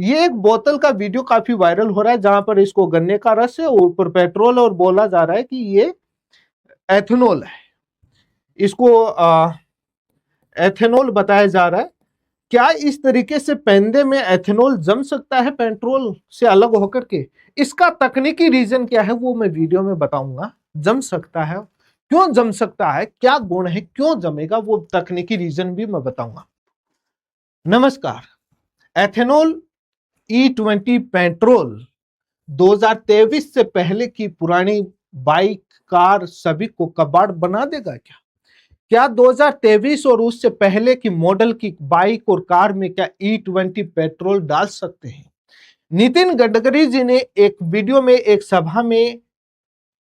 ये एक बोतल का वीडियो काफी वायरल हो रहा है जहां पर इसको गन्ने का रस है, ऊपर पेट्रोल और बोला जा रहा है कि ये एथेनॉल है। इसको एथेनॉल बताया जा रहा है। क्या इस तरीके से पेंदे में एथेनॉल जम सकता है पेट्रोल से अलग होकर के? इसका तकनीकी रीजन क्या है वो मैं वीडियो में बताऊंगा। जम सकता है, क्यों जम सकता है, क्या गुण है, क्यों जमेगा, वो तकनीकी रीजन भी मैं बताऊंगा। नमस्कार। एथेनॉल E20 पेट्रोल 2023 से पहले की पुरानी बाइक, कार सभी को कबाड़ बना देगा क्या? क्या 2023 और उससे पहले की मॉडल की बाइक और कार में क्या E20 पेट्रोल डाल सकते हैं? नितिन गडकरी जी ने एक वीडियो में, एक सभा में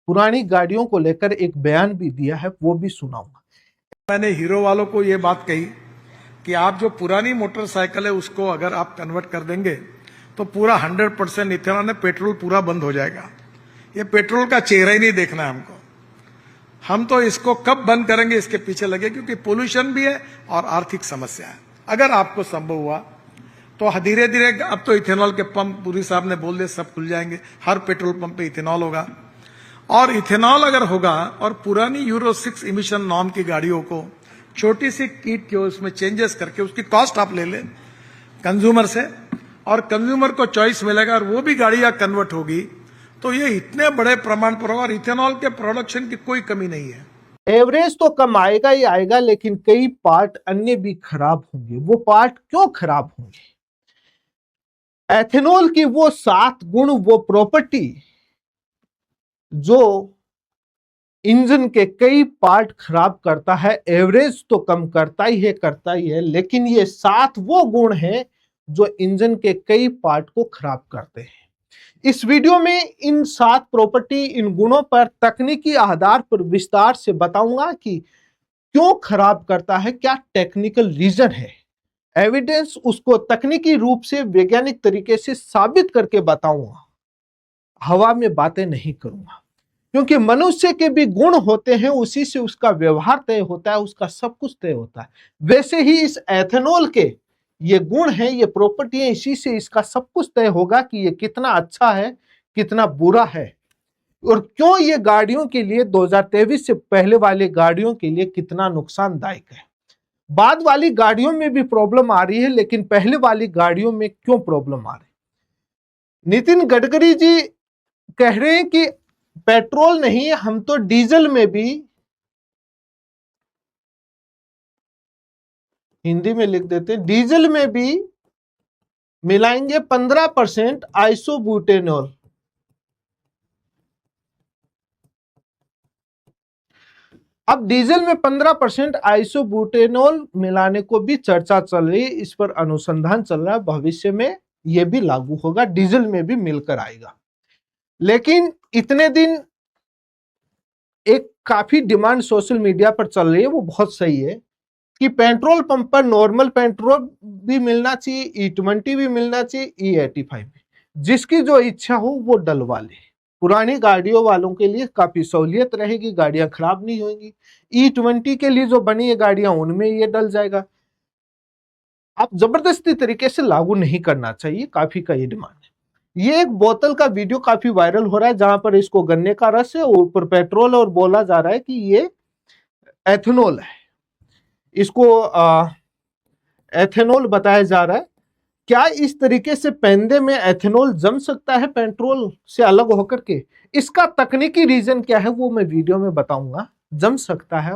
पुरानी गाड़ियों को लेकर एक बयान भी दिया है, वो भी सुनाऊंगा। मैंने हीरो वालों को ये बात कही कि आप जो पुरानी मोटरसाइकिल है उसको अगर आप कन्वर्ट कर देंगे तो पूरा 100% इथेनॉल में पेट्रोल पूरा बंद हो जाएगा। ये पेट्रोल का चेहरा ही नहीं देखना है हमको। हम तो इसको कब बंद करेंगे इसके पीछे लगे, क्योंकि पोल्यूशन भी है और आर्थिक समस्या है। अगर आपको संभव हुआ तो धीरे धीरे, अब तो इथेनॉल के पंप पुरी साहब ने बोल दिया सब खुल जाएंगे, हर पेट्रोल पंप पे इथेनॉल होगा। और इथेनॉल अगर होगा और पुरानी यूरो 6 इमिशन नॉर्म की गाड़ियों को छोटी सी किट के उसमें चेंजेस करके उसकी कॉस्ट आप ले लें कंज्यूमर से, और कंज्यूमर को चॉइस मिलेगा और वो भी गाड़ियां कन्वर्ट होगी, तो ये इतने बड़े प्रमाण पर होगा और इथेनॉल के प्रोडक्शन की कोई कमी नहीं है। एवरेज तो कम आएगा ही आएगा, लेकिन कई पार्ट अन्य भी खराब होंगे। वो पार्ट क्यों खराब होंगे? एथेनॉल की वो 7 गुण, वो प्रॉपर्टी जो इंजन के कई पार्ट खराब करता है, एवरेज तो कम करता ही है, लेकिन ये 7 वो गुण हैं जो इंजन के कई पार्ट को खराब करते हैं। इस वीडियो में इन 7 प्रॉपर्टी, इन गुणों पर तकनीकी आधार पर विस्तार से बताऊंगा कि क्यों खराब करता है, क्या टेक्निकल रीजन है, एविडेंस उसको तकनीकी रूप से वैज्ञानिक तरीके से साबित करके बताऊंगा। हवा में बातें नहीं करूंगा, क्योंकि मनुष्य के भी गुण होते हैं, उसी से उसका व्यवहार तय होता है, उसका सब कुछ तय होता है। वैसे ही इस एथेनॉल के ये गुण हैं, ये प्रॉपर्टी है, इसी से इसका सब कुछ तय होगा कि ये कितना अच्छा है, कितना बुरा है, और क्यों ये गाड़ियों के लिए, 2023 से पहले वाले गाड़ियों के लिए कितना नुकसानदायक है। बाद वाली गाड़ियों में भी प्रॉब्लम आ रही है, लेकिन पहले वाली गाड़ियों में क्यों प्रॉब्लम आ रही है? नितिन गडकरी जी कह रहे हैं कि पेट्रोल नहीं, हम तो डीजल में भी, हिंदी में लिख देते हैं, डीजल में भी मिलाएंगे 15% आइसोब्यूटेनॉल। अब डीजल में 15% आइसोब्यूटेनॉल मिलाने को भी चर्चा चल रही है, इस पर अनुसंधान चल रहा है। भविष्य में यह भी लागू होगा, डीजल में भी मिलकर आएगा। लेकिन इतने दिन एक काफी डिमांड सोशल मीडिया पर चल रही है, वो बहुत सही है कि पेट्रोल पंप पर नॉर्मल पेट्रोल भी मिलना चाहिए, E20 भी मिलना चाहिए, E85 भी, जिसकी जो इच्छा हो वो डलवा ले। पुरानी गाड़ियों वालों के लिए काफी सहूलियत रहेगी, गाड़ियां खराब नहीं होंगी। E20 के लिए जो बनी है गाड़ियां, उनमें ये डल जाएगा। आप जबरदस्ती तरीके से लागू नहीं करना चाहिए, काफी का ये डिमांड है। ये एक बोतल का वीडियो काफी वायरल हो रहा है जहां पर इसको गन्ने का रस है, ऊपर पेट्रोल, और बोला जा रहा है कि ये एथेनॉल है। इसको एथेनॉल बताया जा रहा है। क्या इस तरीके से पेंदे में एथेनॉल जम सकता है पेट्रोल से अलग होकर के? इसका तकनीकी रीजन क्या है वो मैं वीडियो में बताऊंगा। जम सकता है,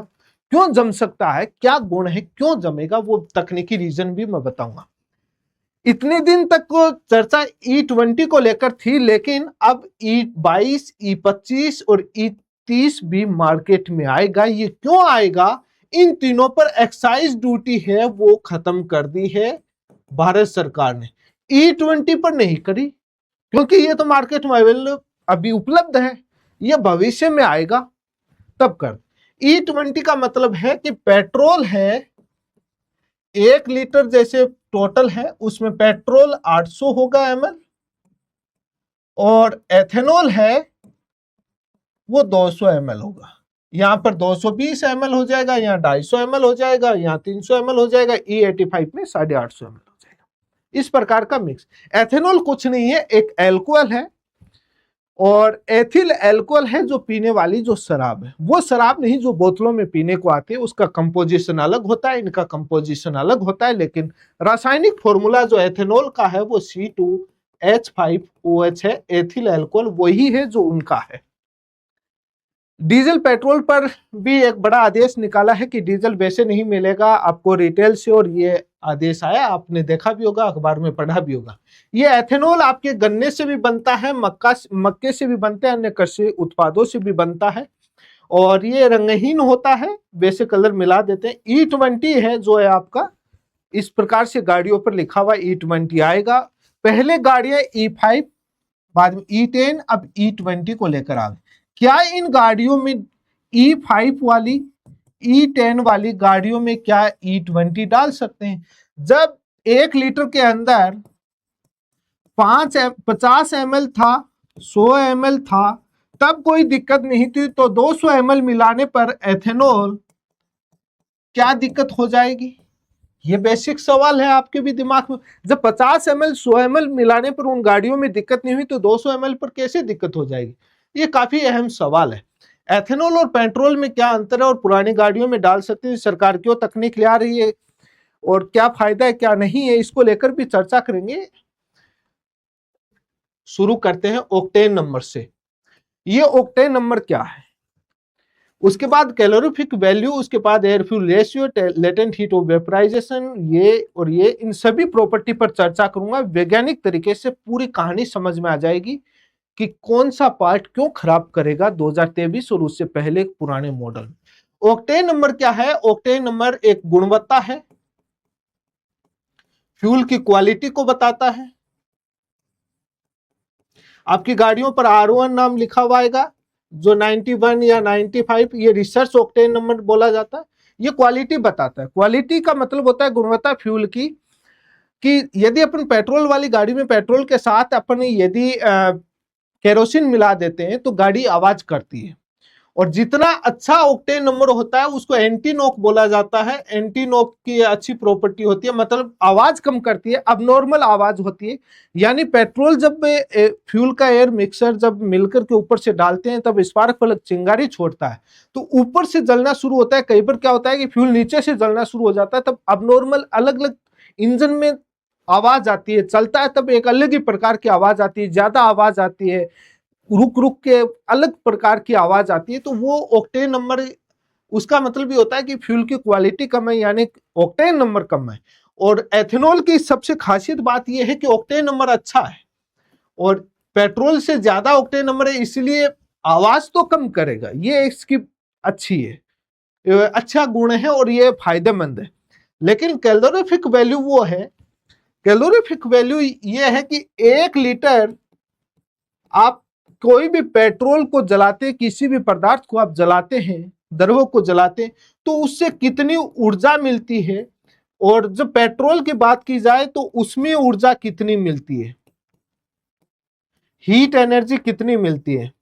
क्यों जम सकता है, क्या गुण है, क्यों जमेगा, वो तकनीकी रीजन भी मैं बताऊंगा। इतने दिन तक को चर्चा E20 को लेकर थी, लेकिन अब E22, E25 और E30 भी मार्केट में आएगा। ये क्यों आएगा? इन तीनों पर एक्साइज ड्यूटी है वो खत्म कर दी है भारत सरकार ने, E20 पर नहीं करी, क्योंकि ये तो मार्केट में अवेलेबल अभी उपलब्ध है। ये भविष्य में आएगा तब कर। E20 का मतलब है कि पेट्रोल है 1 लीटर जैसे टोटल है, उसमें पेट्रोल 800 होगा ml, और एथेनॉल है वो 200 ml होगा। यहां पर 220 ml हो जाएगा, यहाँ 250 ml हो जाएगा, यहाँ 300 ml हो जाएगा, E85 में 850 ml हो जाएगा। इस प्रकार का मिक्स। एथेनॉल कुछ नहीं है, एक एल्कोहल है और एथिल एल्कोहल है जो पीने वाली जो शराब है, वो शराब नहीं जो बोतलों में पीने को आती है, उसका कंपोजिशन अलग होता है, इनका कंपोजिशन अलग होता है, लेकिन रासायनिक फॉर्मूला जो एथेनॉल का है वो C2H5OH है, एथिल एल्कोहल वही है जो उनका है। डीजल पेट्रोल पर भी एक बड़ा आदेश निकाला है कि डीजल वैसे नहीं मिलेगा आपको रिटेल से, और ये आदेश आया, आपने देखा भी होगा, अखबार में पढ़ा भी होगा। ये एथेनॉल आपके गन्ने से भी बनता है, मक्के से भी बनते हैं, अन्य कृषि उत्पादों से भी बनता है, और ये रंगहीन होता है, वैसे कलर मिला देते हैं। E20 है जो है आपका, इस प्रकार से गाड़ियों पर लिखा हुआ E20 आएगा। पहले गाड़ियां E5, बाद में E10, अब E20 को लेकर आ गए। क्या इन गाड़ियों में E5 वाली, E10 वाली गाड़ियों में क्या E20 डाल सकते हैं? जब 1 लीटर के अंदर 50 ml था, 100 ml था, तब कोई दिक्कत नहीं थी, तो 200 ml मिलाने पर एथेनॉल क्या दिक्कत हो जाएगी? ये बेसिक सवाल है आपके भी दिमाग में। जब 50 ml 100 ml मिलाने पर उन गाड़ियों में दिक्कत नहीं हुई, तो 200 ml पर कैसे दिक्कत हो जाएगी? ये काफी अहम सवाल है। एथेनॉल और पेट्रोल में क्या अंतर है और पुरानी गाड़ियों में डाल सकते हैं, सरकार क्यों तकनीक ले आ रही है और क्या फायदा है क्या नहीं है, इसको लेकर भी चर्चा करेंगे। शुरू करते हैं ऑक्टेन नंबर से। ये ऑक्टेन नंबर क्या है, उसके बाद कैलोरीफिक वैल्यू, उसके बाद air fuel ratio, latent heat of vaporization, ये और ये, इन सभी प्रॉपर्टी पर चर्चा करूंगा। वैज्ञानिक तरीके से पूरी कहानी समझ में आ जाएगी कि कौन सा पार्ट क्यों खराब करेगा 2023 और उससे पहले पुराने मॉडल। ऑक्टेन नंबर क्या है? ऑक्टेन नंबर एक गुणवत्ता है, फ्यूल की क्वालिटी को बताता है। आपकी गाड़ियों पर R1 नाम लिखा हुआ आएगा, जो 91 या 95, ये रिसर्च ऑक्टेन नंबर बोला जाता है। ये क्वालिटी बताता है। क्वालिटी का मतलब होता है गुणवत्ता फ्यूल की, कि यदि अपन पेट्रोल वाली गाड़ी में पेट्रोल के साथ अपन यदि केरोसिन मिला देते हैं तो गाड़ी आवाज करती है, और जितना अच्छा ऑक्टेन नंबर होता है उसको एंटी नॉक बोला जाता है। एंटी नॉक की अच्छी प्रॉपर्टी होती है, मतलब आवाज कम करती है, अब नॉर्मल आवाज होती है। यानी पेट्रोल जब फ्यूल का एयर मिक्सर जब मिलकर के ऊपर से डालते हैं तब स्पार्क प्लग चिंगारी छोड़ता है, तो ऊपर से जलना शुरू होता है। कई बार क्या होता है कि फ्यूल नीचे से जलना शुरू हो जाता है, तब अब नॉर्मल अलग अलग इंजन में आवाज आती है, चलता है तब एक अलग ही प्रकार की आवाज आती है, ज्यादा आवाज आती है, रुक रुक के अलग प्रकार की आवाज आती है। तो वो ऑक्टेन नंबर, उसका मतलब ये होता है कि फ्यूल की क्वालिटी कम है, यानी ऑक्टेन नंबर कम है। और एथेनॉल की सबसे खासियत बात यह है कि ऑक्टेन नंबर अच्छा है, और पेट्रोल से ज्यादा ऑक्टेन नंबर है, इसलिए आवाज तो कम करेगा, ये इसकी अच्छी है, अच्छा गुण है और ये फायदेमंद है। लेकिन कैलोरीफिक वैल्यू वो है, कैलोरीफिक वैल्यू ये है कि 1 लीटर आप कोई भी पेट्रोल को जलाते, किसी भी पदार्थ को आप जलाते हैं, द्रव्य को जलाते हैं, तो उससे कितनी ऊर्जा मिलती है, और जब पेट्रोल की बात की जाए तो उसमें ऊर्जा कितनी मिलती है, हीट एनर्जी कितनी मिलती है,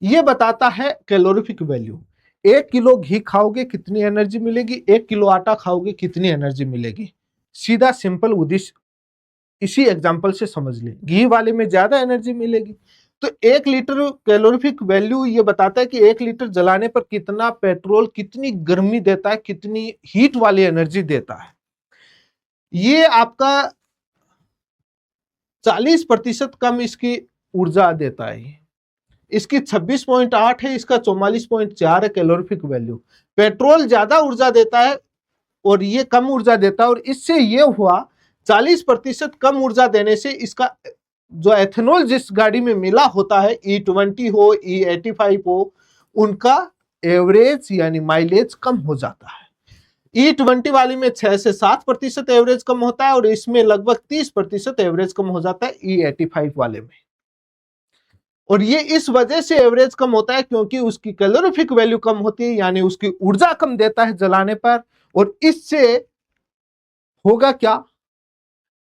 यह बताता है कैलोरीफिक वैल्यू। 1 किलो घी खाओगे कितनी एनर्जी मिलेगी, 1 किलो आटा खाओगे कितनी एनर्जी मिलेगी। सीधा सिंपल उद्देश्य इसी एग्जाम्पल से समझ लें, घी वाले में ज्यादा एनर्जी मिलेगी। तो 1 लीटर कैलोरीफिक वैल्यू ये बताता है कि 1 लीटर जलाने पर कितना पेट्रोल कितनी गर्मी देता है, कितनी हीट वाली एनर्जी देता है। ये आपका 40% कम इसकी ऊर्जा देता है। इसकी 26.8 है, इसका 44.4 है कैलोरीफिक वैल्यू। पेट्रोल ज्यादा ऊर्जा देता है और ये कम ऊर्जा देता है, और इससे ये हुआ 40% कम ऊर्जा देने से इसका जो एथेनॉल जिस गाड़ी में मिला होता है, E20 हो, E85 हो, उनका एवरेज यानी माइलेज कम हो जाता है। E20 वाली में 6 से 7% एवरेज कम होता है, और इसमें लगभग 30% एवरेज कम हो जाता है E85 वाले में। और ये इस वजह से एवरेज कम होता है क्योंकि उसकी कैलोरीफिक वैल्यू कम होती है, यानी उसकी ऊर्जा कम देता है जलाने पर। और इससे होगा क्या,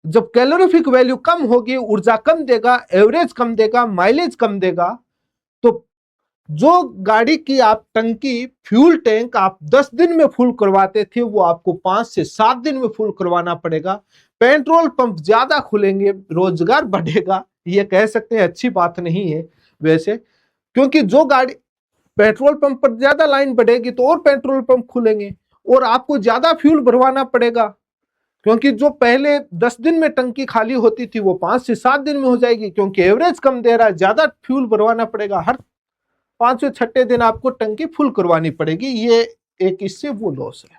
जब कैलोरीफिक वैल्यू कम होगी, ऊर्जा कम देगा, एवरेज कम देगा, माइलेज कम देगा, तो जो गाड़ी की आप टंकी फ्यूल टैंक आप 10 दिन में फुल करवाते थे वो आपको 5 से 7 दिन में फुल करवाना पड़ेगा। पेट्रोल पंप ज्यादा खुलेंगे, रोजगार बढ़ेगा, ये कह सकते हैं अच्छी बात नहीं है वैसे, क्योंकि जो गाड़ी पेट्रोल पंप पर ज्यादा लाइन बढ़ेगी तो और पेट्रोल पंप खुलेंगे और आपको ज्यादा फ्यूल भरवाना पड़ेगा, क्योंकि जो पहले 10 दिन में टंकी खाली होती थी वो 5 से 7 दिन में हो जाएगी, क्योंकि एवरेज कम दे रहा है, ज्यादा फ्यूल भरवाना पड़ेगा। हर 5वें 6ठे दिन आपको टंकी फुल करवानी पड़ेगी, ये एक इससे वो लॉस है।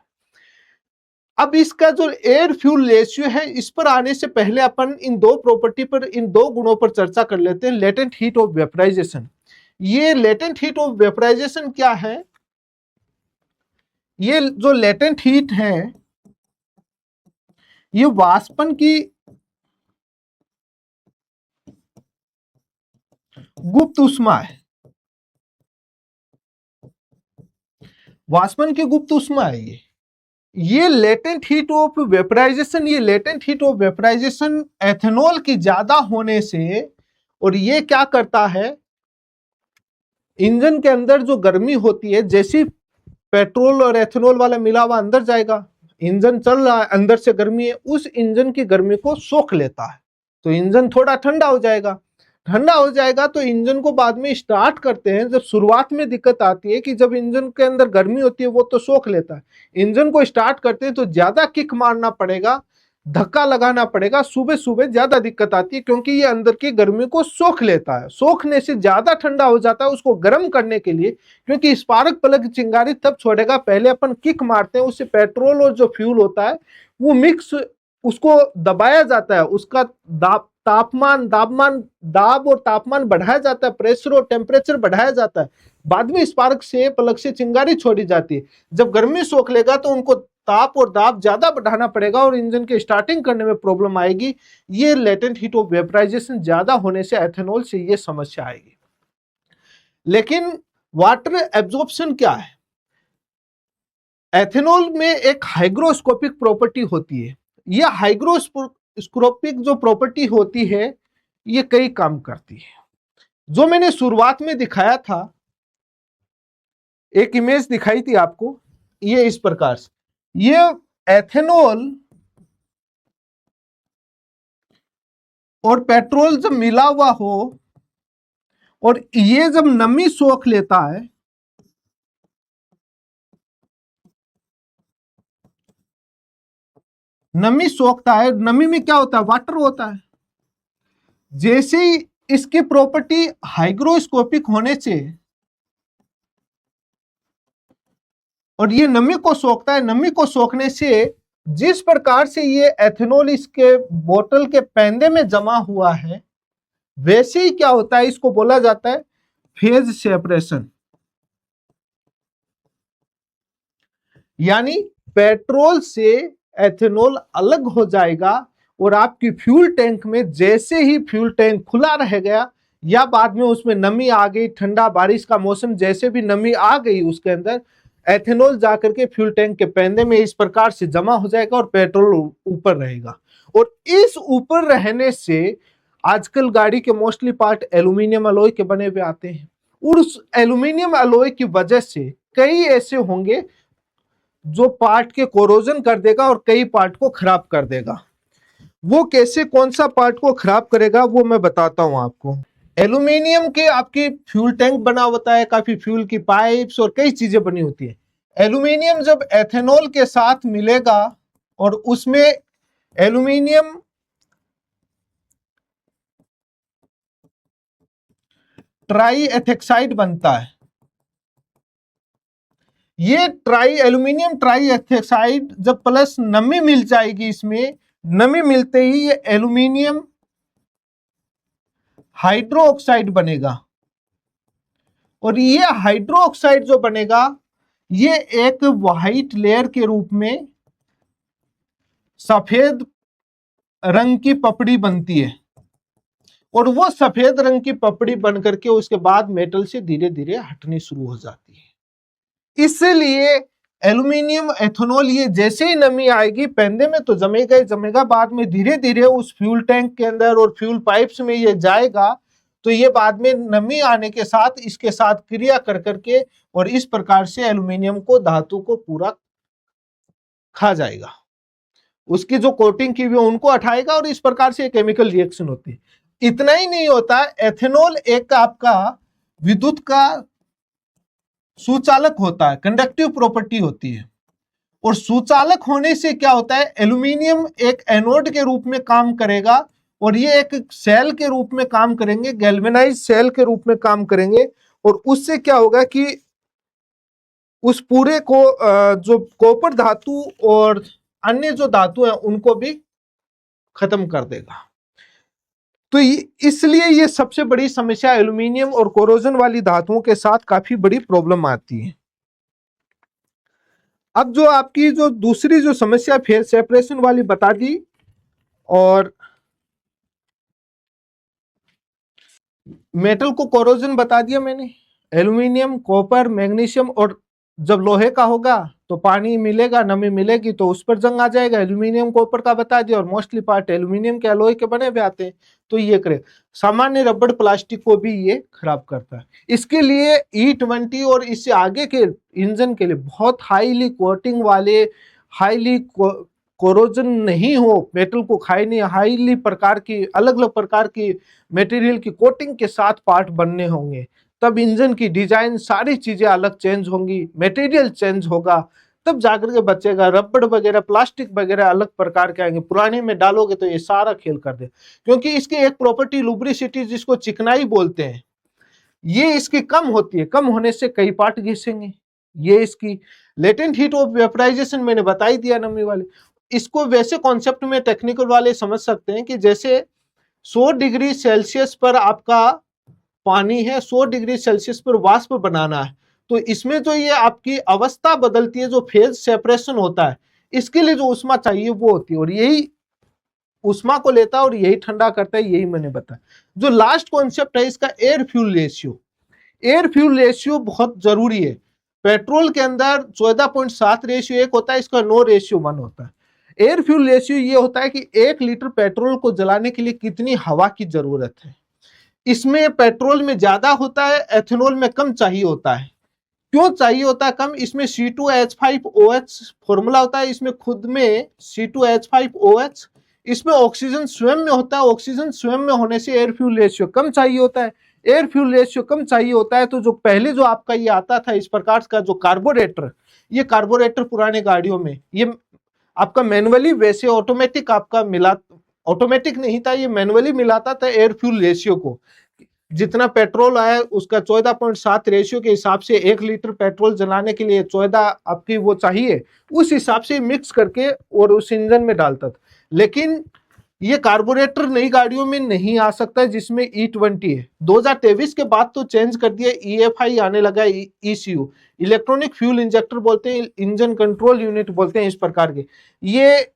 अब इसका जो एयर फ्यूल रेशियो है, इस पर आने से पहले अपन इन दो प्रॉपर्टी पर, इन दो गुणों पर चर्चा कर लेते हैं। लेटेंट हीट ऑफ वेपराइजेशन, ये लेटेंट हीट ऑफ वेपराइजेशन क्या है? ये जो लेटेंट हीट है ये वाष्पन की गुप्त उष्मा है, वाष्पन की गुप्त उष्मा है ये लेटेंट हीट ऑफ वेपराइजेशन। ये latent heat of vaporization ethanol की ज्यादा होने से, और ये क्या करता है, इंजन के अंदर जो गर्मी होती है, जैसी पेट्रोल और एथेनॉल वाला मिला हुआ अंदर जाएगा, इंजन चल रहा है, अंदर से गर्मी है, उस इंजन की गर्मी को सोख लेता है, तो इंजन थोड़ा ठंडा हो जाएगा। ठंडा हो जाएगा तो इंजन को बाद में स्टार्ट करते हैं। जब शुरुआत में दिक्कत आती है कि जब इंजन के अंदर गर्मी होती है वो तो सोख लेता है, इंजन को स्टार्ट करते हैं तो ज्यादा किक मारना पड़ेगा, धक्का लगाना पड़ेगा, सुबह सुबह ज्यादा दिक्कत आती है, क्योंकि ये अंदर की गर्मी को सोख लेता है। सोखने से ज्यादा ठंडा हो जाता है, उसको गर्म करने के लिए, क्योंकि स्पार्क प्लग चिंगारी तब छोड़ेगा, पहले अपन किक मारते हैं, उससे पेट्रोल और जो फ्यूल होता है वो मिक्स, उसको दबाया जाता है, उसका दाब और तापमान बढ़ाया जाता है, प्रेशर और टेम्परेचर बढ़ाया जाता है, बाद में स्पार्क से प्लग से चिंगारी छोड़ी जाती है। जब गर्मी सोख लेगा तो उनको ताप और दाब ज्यादा बढ़ाना पड़ेगा और इंजन के स्टार्टिंग करने में प्रॉब्लम आएगी। ये लेटेंट हीट ऑफ वेपराइजेशन ज्यादा होने से एथेनॉल से ये समस्या आएगी। लेकिन वाटर एब्जॉर्प्शन क्या है? एथेनॉल में एक हाइग्रोस्कोपिक प्रॉपर्टी होती है। यह हाइग्रोस्कोपिक जो प्रॉपर्टी होती है ये कई काम करती है। जो मैंने शुरुआत में दिखाया था, एक इमेज दिखाई थी आपको, ये इस प्रकार से, ये एथेनॉल और पेट्रोल जब मिला हुआ हो और ये जब नमी सोख लेता है, नमी सोखता है, नमी में क्या होता है, वाटर होता है। जैसे ही इसकी प्रॉपर्टी हाइग्रोस्कोपिक होने से और ये नमी को सोखता है, नमी को सोखने से जिस प्रकार से ये एथेनॉल इसके बोतल के पैंदे में जमा हुआ है, वैसे ही क्या होता है, इसको बोला जाता है फेज सेपरेशन। यानी पेट्रोल से एथेनॉल अलग हो जाएगा और आपकी फ्यूल टैंक में जैसे ही फ्यूल टैंक खुला रह गया या बाद में उसमें नमी आ गई, ठंडा बारिश का मौसम, जैसे भी नमी आ गई उसके अंदर, एथेनॉल जाकर के फ्यूल टैंक के पैंदे में इस प्रकार से जमा हो जाएगा और पेट्रोल ऊपर रहेगा। और इस ऊपर रहने से आजकल गाड़ी के मोस्टली पार्ट एल्यूमिनियम अलॉय के बने हुए आते हैं, और उस एल्यूमिनियम अलॉय की वजह से कई ऐसे होंगे जो पार्ट के कोरोजन कर देगा और कई पार्ट को खराब कर देगा। वो कैसे, कौन सा पार्ट को खराब करेगा वो मैं बताता हूं आपको। एल्यूमिनियम के आपकी फ्यूल टैंक बना होता है, काफी फ्यूल की पाइप्स और कई चीजें बनी होती है। एल्यूमिनियम जब एथेनॉल के साथ मिलेगा और उसमें एल्यूमिनियम ट्राई एथेक्साइड बनता है। ये एल्यूमिनियम ट्राई एथेक्साइड जब प्लस नमी मिल जाएगी, इसमें नमी मिलते ही ये एल्यूमिनियम हाइड्रोक्साइड बनेगा, और ये हाइड्रोक्साइड जो बनेगा ये एक व्हाइट लेयर के रूप में सफेद रंग की पपड़ी बनती है, और वो सफेद रंग की पपड़ी बन करके उसके बाद मेटल से धीरे धीरे हटनी शुरू हो जाती है। इसलिए एल्यूमिनियम एथेनॉल ये जैसे ही नमी आएगी पैंदे में तो जमेगा ही जमेगा, बाद में धीरे धीरे उस फ्यूल टैंक के अंदर और फ्यूल पाइप्स में ये जाएगा, तो ये बाद में नमी आने के साथ इसके साथ क्रिया कर करके और इस प्रकार से एल्यूमिनियम को, धातु को पूरा खा जाएगा, उसकी जो कोटिंग की हुई है उनको हटाएगा और इस प्रकार से केमिकल रिएक्शन होती है। इतना ही नहीं होता, एथेनॉल एक आपका विद्युत का सुचालक होता है, कंडक्टिव प्रॉपर्टी होती है। और सुचालक होने से क्या होता है, एल्यूमिनियम एक एनोड के रूप में काम करेगा और ये एक सेल के रूप में काम करेंगे, गैल्वेनाइज सेल के रूप में काम करेंगे। और उससे क्या होगा कि उस पूरे को जो कॉपर धातु और अन्य जो धातु है उनको भी खत्म कर देगा। तो इसलिए ये सबसे बड़ी समस्या एल्यूमिनियम और कोरोजन वाली धातुओं के साथ काफी बड़ी प्रॉब्लम आती है। अब जो आपकी जो दूसरी जो समस्या फेज सेपरेशन वाली बता दी, और मेटल को कोरोजन बता दिया मैंने, एल्यूमिनियम, कॉपर, मैग्नीशियम। और जब लोहे का होगा तो पानी मिलेगा, नमी मिलेगी तो उस पर जंग आ जाएगा। एल्यूमिनियम कॉपर का बता दिया, और मोस्टली पार्ट एल्यूमिनियम के अलॉय के बने हुए आते हैं, तो ये करे। सामान्य रबड़ प्लास्टिक को भी ये खराब करता है। इसके लिए E20 और इससे आगे के इंजन के लिए बहुत हाईली कोटिंग वाले, हाईली कोरोजन नहीं हो, मेटल को खाए नहीं, हाईली प्रकार की, अलग अलग प्रकार की मटेरियल की कोटिंग के साथ पार्ट बनने होंगे, तब इंजन की डिजाइन सारी चीजें अलग चेंज होंगी, मटेरियल चेंज होगा, तब जाकर के बचेगा। रबड़ वगैरह, प्लास्टिक वगैरह अलग प्रकार के आएंगे, पुराने में डालोगे तो ये सारा खेल कर दे। क्योंकि इसकी एक प्रॉपर्टी लुब्रिसिटी, जिसको चिकनाई बोलते हैं, ये इसकी कम होती है। कम होने से कई पार्ट घिसेंगे। ये इसकी लेटेंट हीट ऑफ वेपराइजेशन मैंने बता ही दिया नमी वाले। इसको वैसे कॉन्सेप्ट में टेक्निकल वाले समझ सकते हैं कि जैसे 100 डिग्री सेल्सियस पर आपका पानी है, 100 डिग्री सेल्सियस पर वाष्प बनाना है, तो इसमें जो ये आपकी अवस्था बदलती है, जो फेज सेपरेशन होता है, इसके लिए जो ऊष्मा चाहिए वो होती है, और यही ऊष्मा को लेता है और यही ठंडा करता है, यही मैंने बताया। जो लास्ट कॉन्सेप्ट है इसका, air fuel ratio. Air fuel ratio बहुत जरूरी है। पेट्रोल के अंदर 14.7 रेशियो 1 होता है, इसका 9 रेशियो 1 होता है। एयर फ्यूल रेशियो ये होता है कि 1 लीटर पेट्रोल को जलाने के लिए कितनी हवा की जरूरत है। इसमें पेट्रोल में ज्यादा होता है, एथेनॉल में कम चाहिए होता है। क्यों चाहिए होता है कम? इसमें C2H5OH फॉर्मूला होता है, इसमें खुद में C2H5OH, इसमें ऑक्सीजन स्वयं में होता है। ऑक्सीजन स्वयं में होने से एयर फ्यूल रेशियो कम चाहिए होता है। एयर फ्यूल रेशियो कम चाहिए होता है, तो जो पहले जो आपका ये आता था इस प्रकार का जो कार्बोरेटर, ये कार्बोरेटर पुराने गाड़ियों में ये आपका मैनुअली, वैसे ऑटोमेटिक आपका मिला, ऑटोमेटिक नहीं था, ये मैनुअली मिलाता था एयर फ्यूल रेशियो को। जितना पेट्रोल आया उसका 14.7 रेशियो के हिसाब से 1 लीटर पेट्रोल जलाने के लिए 14 आपकी वो चाहिए, उस हिसाब से मिक्स करके और उस इंजन में डालता था। लेकिन ये कार्बोरेटर नई गाड़ियों में नहीं आ सकता जिसमें E20 है। 2023 के बाद तो चेंज कर दिया, EFI आने लगा, ECU, इलेक्ट्रॉनिक फ्यूल इंजेक्टर बोलते हैं, इंजन कंट्रोल यूनिट बोलते हैं, इस प्रकार के ये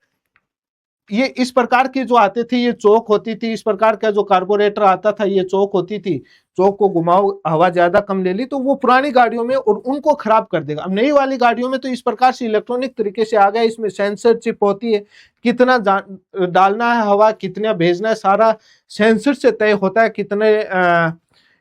इस प्रकार के जो आते थे, ये चौक होती थी, इस प्रकार का जो कार्बोरेटर आता था ये चौक होती थी। चौक को घुमाओ, हवा ज्यादा कम ले ली तो वो पुरानी गाड़ियों में और उनको खराब कर देगा। अब नई वाली गाड़ियों में तो इस प्रकार से इलेक्ट्रॉनिक तरीके से आ गया, इसमें सेंसर चिप होती है, कितना डालना है हवा, कितना भेजना है, सारा सेंसर से तय होता है। कितने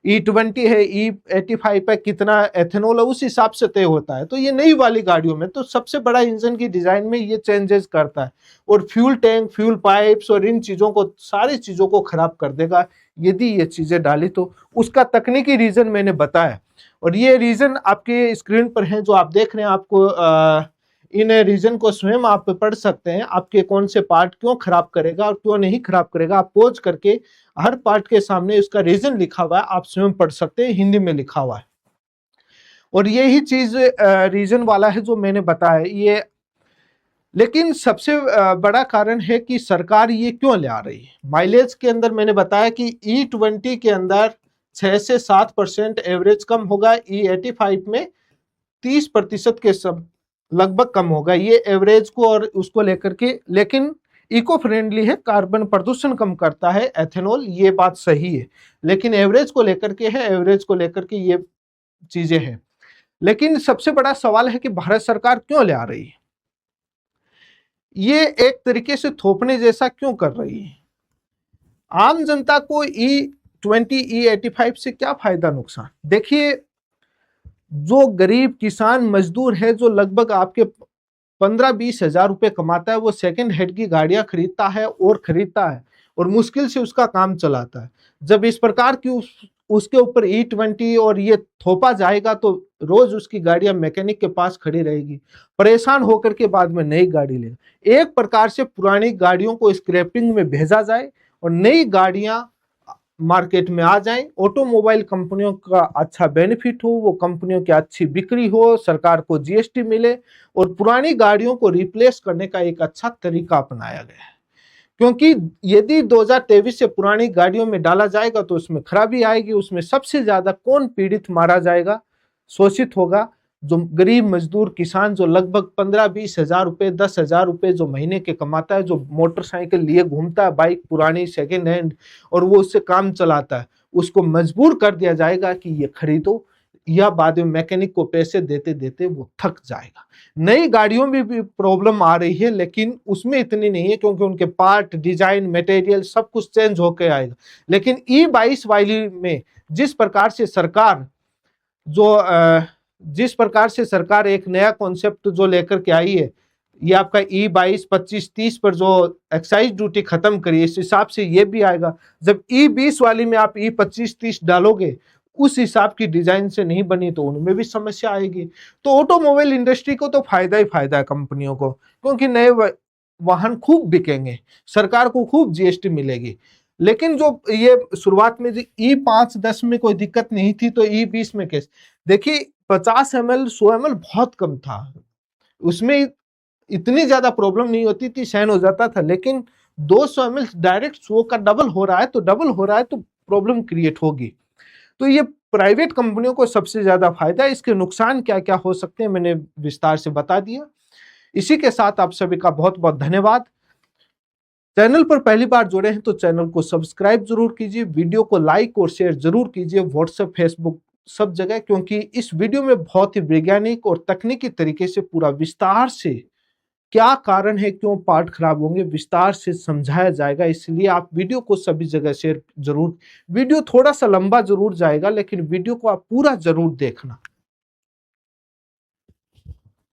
E20 है, E85 है, कितना एथेनॉल है, उस हिसाब से तय होता है। तो ये नई वाली गाड़ियों में तो सबसे बड़ा इंजन की डिजाइन में ये चेंजेस करता है, और फ्यूल टैंक, फ्यूल पाइप्स और इन चीजों को, सारी चीजों को खराब कर देगा यदि ये चीजें डाली तो। उसका तकनीकी रीजन मैंने बताया, और ये रीजन आपके स्क्रीन पर है जो आप देख रहे हैं। आपको इन रीजन को स्वयं आप पढ़ सकते हैं, आपके कौन से पार्ट क्यों खराब करेगा और क्यों नहीं खराब करेगा। आप पॉज करके हर पार्ट के सामने उसका रीजन लिखा हुआ है, आप स्वयं पढ़ सकते हैं, हिंदी में लिखा हुआ है। और यही चीज रीजन वाला है जो मैंने बताया ये। लेकिन सबसे बड़ा कारण है कि सरकार ये क्यों ले आ रही है। माइलेज के अंदर मैंने बताया कि E20 के अंदर 6 से 7% एवरेज कम होगा, E85 में 30% के सब लगभग कम होगा, ये एवरेज को और उसको लेकर के। लेकिन इको फ्रेंडली है, कार्बन प्रदूषण कम करता है एथेनॉल, ये बात सही है। लेकिन एवरेज को लेकर के है, एवरेज को लेकर के ये चीजें हैं। लेकिन सबसे बड़ा सवाल है कि भारत सरकार क्यों ले आ रही है, ये एक तरीके से थोपने जैसा क्यों कर रही है। आम जनता को E20 E85 से क्या फायदा नुकसान? देखिए, जो गरीब किसान मजदूर है जो लगभग आपके 15-20 हजार रुपए कमाता है, वो सेकंड हैंड की गाड़ियां खरीदता है और मुश्किल से उसका काम चलाता है। जब इस प्रकार की उसके ऊपर E20 और ये थोपा जाएगा तो रोज उसकी गाड़ियां मैकेनिक के पास खड़ी रहेगी, परेशान होकर के बाद में नई गाड़ी लेगा। एक प्रकार से पुरानी गाड़ियों को स्क्रैपिंग में भेजा जाए और नई गाड़ियां मार्केट में आ जाएं, ऑटोमोबाइल कंपनियों का अच्छा बेनिफिट हो, वो कंपनियों की अच्छी बिक्री हो, सरकार को जीएसटी मिले और पुरानी गाड़ियों को रिप्लेस करने का एक अच्छा तरीका अपनाया गया है। क्योंकि यदि 2023 से पुरानी गाड़ियों में डाला जाएगा तो उसमें खराबी आएगी, उसमें सबसे ज्यादा कौन पीड़ित मारा जाएगा, शोषित होगा? जो गरीब मजदूर किसान जो लगभग 15-20 हजार रुपए 10 हजार रुपए जो महीने के कमाता है, जो मोटरसाइकिल लिए घूमता है, बाइक पुरानी सेकेंड हैंड, और वो उससे काम चलाता है, उसको मजबूर कर दिया जाएगा कि ये खरीदो, या बाद में मैकेनिक को पैसे देते देते वो थक जाएगा। नई गाड़ियों में भी प्रॉब्लम आ रही है, लेकिन उसमें इतनी नहीं है क्योंकि उनके पार्ट, डिजाइन, मटेरियल सब कुछ चेंज होकर आएगा। लेकिन E22 वाली में जिस प्रकार से सरकार एक नया कॉन्सेप्ट जो लेकर के आई है, ये आपका E22, 25, 30 पर जो एक्साइज ड्यूटी खत्म करी, इस हिसाब से ये भी आएगा। जब E20 वाली में आप E25, 30 डालोगे, उस हिसाब की डिजाइन से नहीं बनी तो उनमें भी समस्या आएगी। तो ऑटोमोबाइल इंडस्ट्री को तो फायदा ही फायदा है कंपनियों को, क्योंकि नए वाहन खूब बिकेंगे, सरकार को खूब जीएसटी मिलेगी। लेकिन जो ये शुरुआत में जो E5-10 में कोई दिक्कत नहीं थी, तो E20 में कैसे? देखिए, 50 ml 100 ml बहुत कम था, उसमें इतनी ज्यादा प्रॉब्लम नहीं होती थी, सहन हो जाता था। लेकिन 200 ml डायरेक्ट 100 का डबल हो रहा है तो प्रॉब्लम क्रिएट होगी। तो ये प्राइवेट कंपनियों को सबसे ज्यादा फायदा है। इसके नुकसान क्या क्या हो सकते हैं मैंने विस्तार से बता दिया। इसी के साथ आप सभी का बहुत बहुत धन्यवाद। चैनल पर पहली बार जुड़े हैं तो चैनल को सब्सक्राइब जरूर कीजिए, वीडियो को लाइक और शेयर जरूर कीजिए व्हाट्सएप, फेसबुक, सब जगह, क्योंकि इस वीडियो में बहुत ही वैज्ञानिक और तकनीकी तरीके से पूरा विस्तार से क्या कारण है, क्यों पार्ट खराब होंगे, विस्तार से समझाया जाएगा। इसलिए आप वीडियो को सभी जगह शेयर जरूर, वीडियो थोड़ा सा लंबा जरूर जाएगा लेकिन वीडियो को आप पूरा जरूर देखना।